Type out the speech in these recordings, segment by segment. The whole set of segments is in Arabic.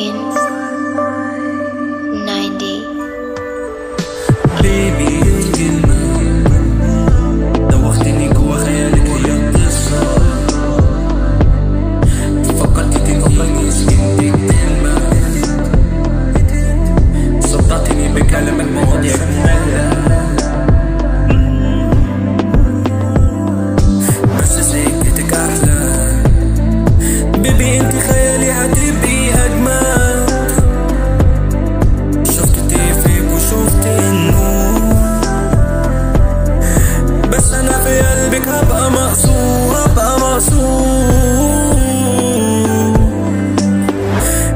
Queen 90. بيبي الكلمة دوختني جوا خيالك هي القصة، فكرت تنقلني سكنتك كلمة، صدعتني بكلام المواضيع مملة، بس سكتك أحلى. بيبي انت خيالي هتبقي أجمل، شفت طيفك وشفت النور، بس أنا في قلبك هبقى مقصور هبقى مقصور.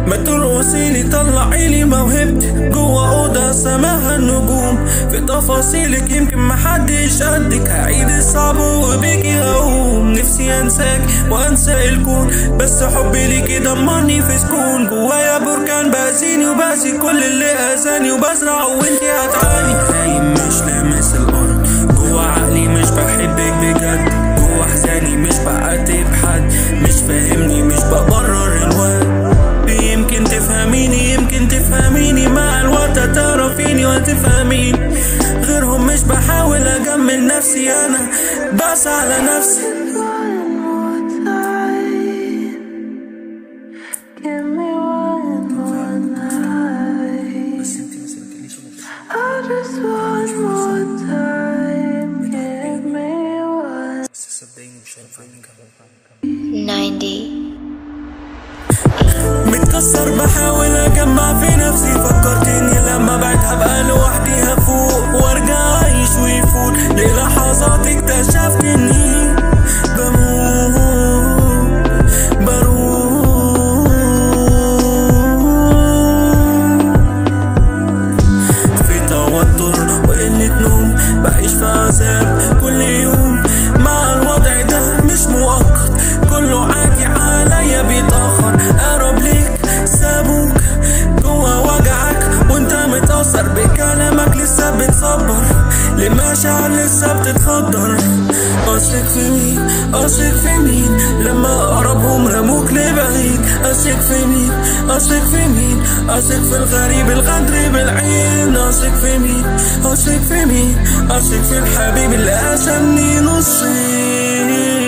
ما ترقصيلي طلعيلي موهبتي جوا أوضة سماها النجوم، في تفاصيلك يمكن محدش قدك، هعيد الصعب وبيكي هقوم. نفسي انساك وانسى الكون، بس حبي ليكي دمرني في سكون، جوايا بركان بأذيني وبأذي كل اللي أذاني، وبزرع وانتي هتعاني. نايم مش لامس الأرض، جوا عقلي مش بحبك بجد، جوا حزاني مش بعاتب حد، مش فاهمني مش ببرر الوقت. يمكن تفهميني يمكن تفهميني، مع الوقت هتعرفيني وهتفهميني. غيرهم مش بحاول اجمل نفسي، انا بس على نفسي. متكسر بحاول اجمع في نفسي، فكرتني لما بعد هبقى لوحدي، هفوق وارجع اعيش ويفوت للحظات اكتشفت اني بروح في توتر وقلة نوم، بعيش في عذاب كل يوم. مع الوضع ده مش مؤقت، كله عادي عليا بيتأخر. قرب ليك سابوك جوا وجعك وانت متأثر بكلامك، لسه بتصبر لمشاعر لسه بتتخدر. أثق في مين أثق في مين لما أقربهم رموك لبعيد؟ أثق في مين أثق في مين أثق في الغريب الغدر بالعين؟ أثق في مين أثق في مين أثق في الحبيب اللي قسمني نصين.